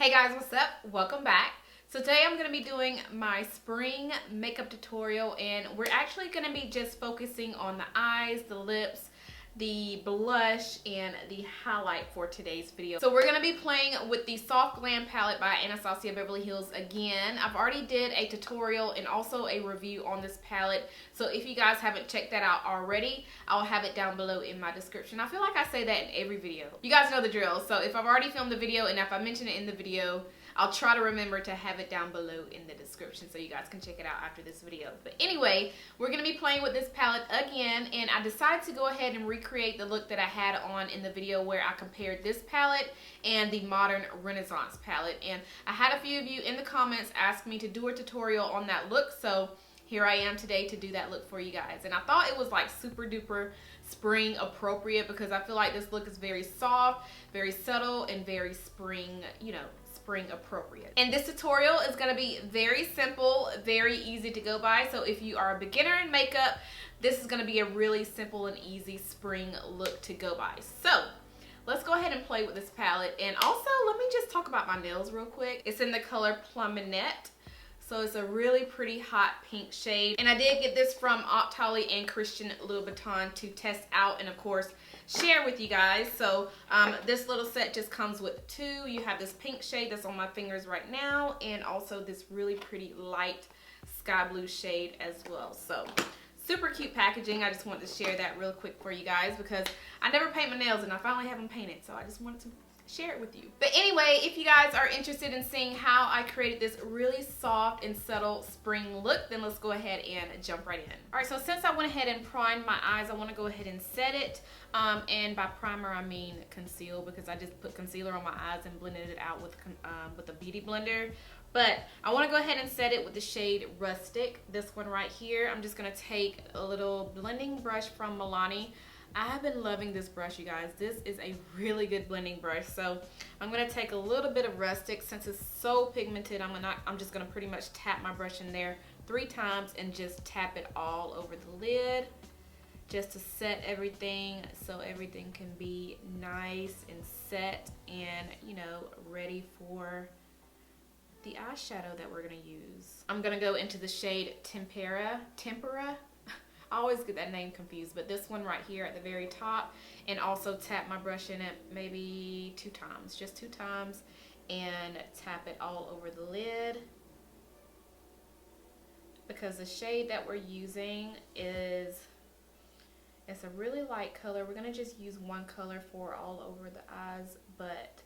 Hey guys, what's up? Welcome back. So today I'm going to be doing my spring makeup tutorial, and we're actually going to be just focusing on the eyes, the lips, the blush, and the highlight for today's video. So we're going to be playing with the Soft Glam palette by Anastasia Beverly Hills again. I've already did a tutorial and also a review on this palette. So if you guys haven't checked that out already, I'll have it down below in my description. I feel like I say that in every video. You guys know the drill. So if I've already filmed the video and if I mention it in the video, I'll try to remember to have it down below in the description so you guys can check it out after this video. But anyway, we're going to be playing with this palette again, and I decided to go ahead and recreate the look that I had on in the video where I compared this palette and the Modern Renaissance palette. And I had a few of you in the comments ask me to do a tutorial on that look, so here I am today to do that look for you guys. And I thought it was like super duper spring appropriate because I feel like this look is very soft, very subtle, and very spring, spring appropriate. And this tutorial is going to be very simple, very easy to go by. So if you are a beginner in makeup, this is going to be a really simple and easy spring look to go by. So let's go ahead and play with this palette. And also, let me just talk about my nails real quick. It's in the color Pluminette. So it's a really pretty hot pink shade. And I did get this from Octoly and Christian Loubitag to test out and of course share with you guys. So this little set just comes with two. You have this pink shade that's on my fingers right now, and also this really pretty light sky blue shade as well. So super cute packaging. I just wanted to share that real quick for you guys because I never paint my nails and I finally have them painted. So I just wanted to share it with you. But anyway, if you guys are interested in seeing how I created this really soft and subtle spring look, then let's go ahead and jump right in. Alright, so since I went ahead and primed my eyes, I want to go ahead and set it. And by primer I mean conceal, because I just put concealer on my eyes and blended it out with a beauty blender. But I want to go ahead and set it with the shade Rustic, this one right here. I'm just going to take a little blending brush from Milani. I have been loving this brush, you guys. This is a really good blending brush. So I'm going to take a little bit of Rustic. Since it's so pigmented, I'm just going to pretty much tap my brush in there 3 times and just tap it all over the lid just to set everything so everything can be nice and set and, ready for the eyeshadow that we're going to use. I'm going to go into the shade Tempera. I always get that name confused, but this one right here at the very top, and also tap my brush in it maybe 2 times, just 2 times, and tap it all over the lid. Because the shade that we're using it's a really light color. We're going to just use one color for all over the eyes, but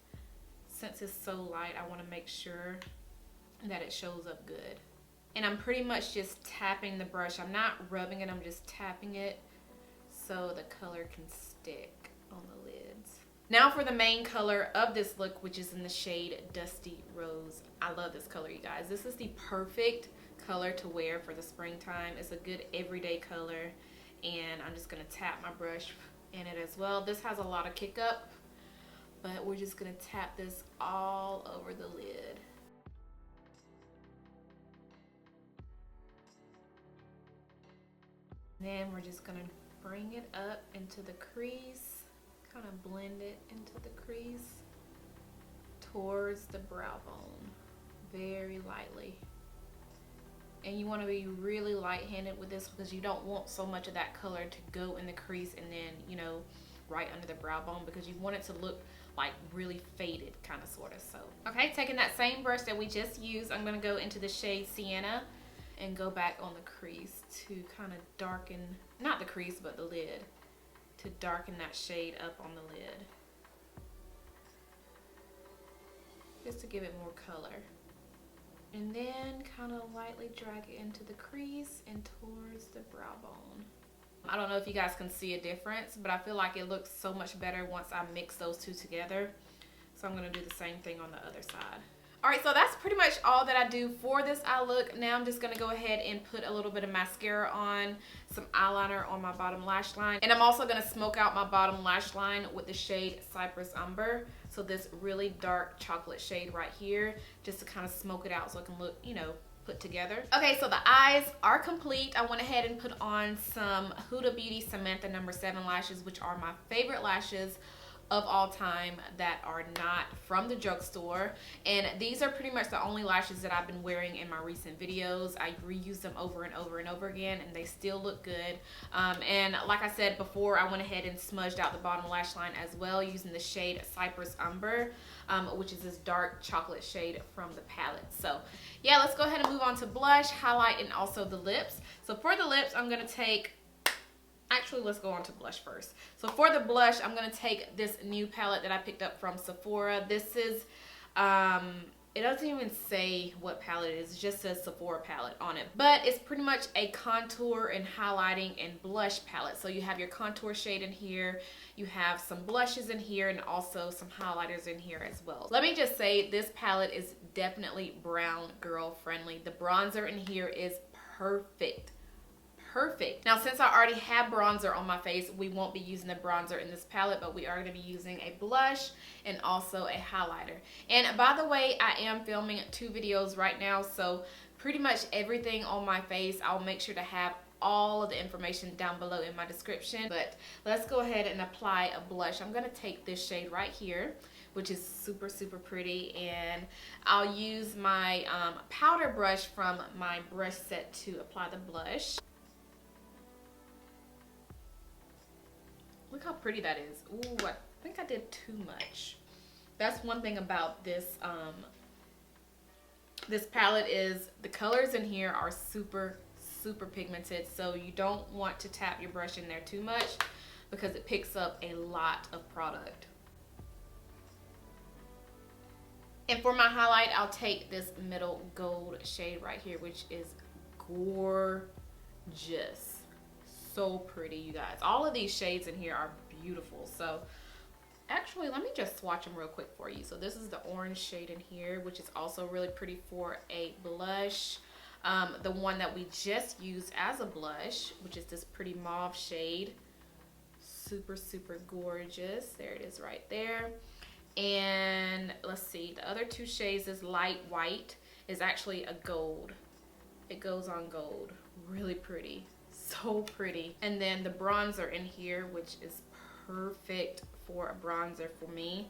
since it's so light, I want to make sure that it shows up good. And I'm pretty much just tapping the brush. I'm not rubbing it, I'm just tapping it so the color can stick on the lids. Now for the main color of this look, which is in the shade Dusty Rose. I love this color, you guys. This is the perfect color to wear for the springtime. It's a good everyday color. And I'm just going to tap my brush in it as well. This has a lot of kick up, but we're just going to tap this all over the lid. Then we're just going to bring it up into the crease, kind of blend it into the crease towards the brow bone, very lightly. And you want to be really light-handed with this because you don't want so much of that color to go in the crease and then, right under the brow bone, because you want it to look like really faded, kind of, sort of. So, okay, taking that same brush that we just used, I'm going to go into the shade Sienna and go back on the crease to kind of darken, not the crease, but the lid, to darken that shade up on the lid. Just to give it more color. And then kind of lightly drag it into the crease and towards the brow bone. I don't know if you guys can see a difference, but I feel like it looks so much better once I mix those two together. So I'm going to do the same thing on the other side. Alright, so that's pretty much all that I do for this eye look. Now I'm just going to go ahead and put a little bit of mascara on, some eyeliner on my bottom lash line. And I'm also going to smoke out my bottom lash line with the shade Cypress Umber. So this really dark chocolate shade right here, just to kind of smoke it out so it can look, put together. Okay, so the eyes are complete. I went ahead and put on some Huda Beauty Samantha No. 7 lashes, which are my favorite lashes of all time that are not from the drugstore, and these are pretty much the only lashes that I've been wearing in my recent videos. I reuse them over and over and over again, and they still look good. And like I said before, I went ahead and smudged out the bottom lash line as well using the shade Cypress Umber, which is this dark chocolate shade from the palette. So yeah, let's go ahead and move on to blush, highlight, and also the lips. So for the lips, I'm gonna take, actually, let's go on to blush first. So for the blush, I'm going to take this new palette that I picked up from Sephora. This is, it doesn't even say what palette it is. It just says Sephora palette on it. But it's pretty much a contour and highlighting and blush palette. So you have your contour shade in here. You have some blushes in here and also some highlighters in here as well. Let me just say, this palette is definitely brown girl friendly. The bronzer in here is perfect. Perfect. Now, since I already have bronzer on my face, we won't be using the bronzer in this palette, but we are going to be using a blush and also a highlighter. And by the way, I am filming 2 videos right now, so pretty much everything on my face, I'll make sure to have all of the information down below in my description. But let's go ahead and apply a blush. I'm going to take this shade right here, which is super, super pretty, and I'll use my powder brush from my brush set to apply the blush. Look how pretty that is. Ooh, I think I did too much. That's one thing about this this palette is the colors in here are super, super pigmented. So you don't want to tap your brush in there too much because it picks up a lot of product. And for my highlight, I'll take this middle gold shade right here, which is gorgeous. So pretty, you guys. All of these shades in here are beautiful. So actually, let me just swatch them real quick for you. So this is the orange shade in here, which is also really pretty for a blush. The one that we just used as a blush, which is this pretty mauve shade, super, super gorgeous. There it is right there. And let's see, the other 2 shades is light white, is actually a gold. It goes on gold. Really pretty. So pretty. And then the bronzer in here, which is perfect for a bronzer for me.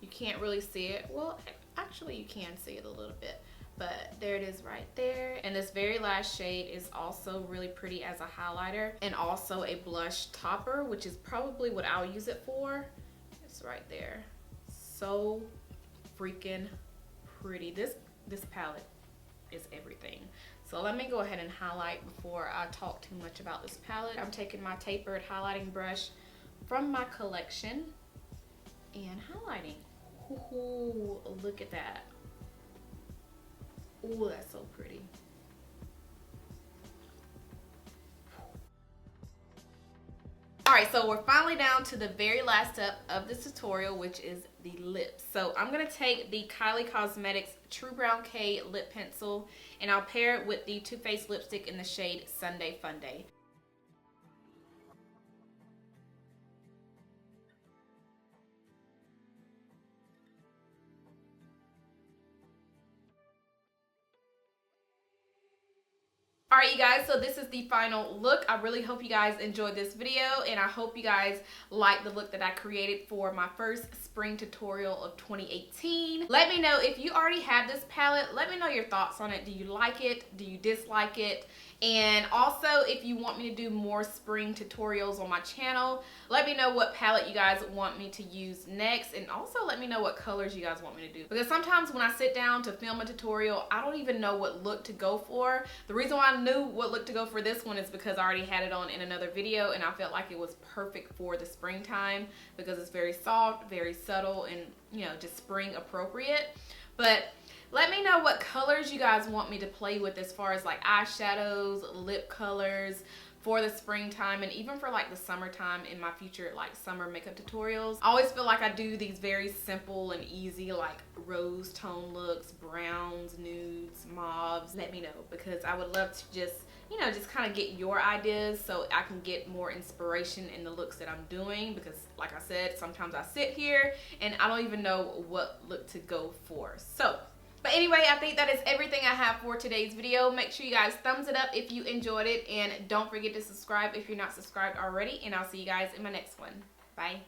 You can't really see it. Well, actually you can see it a little bit, but there it is right there. And this very last shade is also really pretty as a highlighter and also a blush topper, which is probably what I'll use it for. It's right there. So freaking pretty. This palette is everything. So let me go ahead and highlight before I talk too much about this palette. I'm taking my tapered highlighting brush from my collection and highlighting. Ooh, look at that. Ooh, that's so pretty. Alright, so we're finally down to the very last step of this tutorial, which is the lips. So I'm going to take the Kylie Cosmetics True Brown K lip pencil and I'll pair it with the Too Faced lipstick in the shade Sunday Funday. Alright, you guys, so this is the final look. I really hope you guys enjoyed this video, and I hope you guys like the look that I created for my first spring tutorial of 2018. Let me know if you already have this palette. Let me know your thoughts on it. Do you like it? Do you dislike it? And also, if you want me to do more spring tutorials on my channel, let me know what palette you guys want me to use next, and also let me know what colors you guys want me to do. Because sometimes when I sit down to film a tutorial, I don't even know what look to go for. The reason why I knew what look to go for this one is because I already had it on in another video, and I felt like it was perfect for the springtime because it's very soft, very subtle, and you know, just spring appropriate. But let me know what colors you guys want me to play with as far as like eyeshadows, lip colors for the springtime, and even for like the summertime in my future like summer makeup tutorials. I always feel like I do these very simple and easy like rose tone looks, browns, nudes, mauves. Let me know, because I would love to just, you know, just kind of get your ideas so I can get more inspiration in the looks that I'm doing, because like I said, sometimes I sit here and I don't even know what look to go for. But anyway, I think that is everything I have for today's video. Make sure you guys thumbs it up if you enjoyed it, and don't forget to subscribe if you're not subscribed already, and I'll see you guys in my next one. Bye.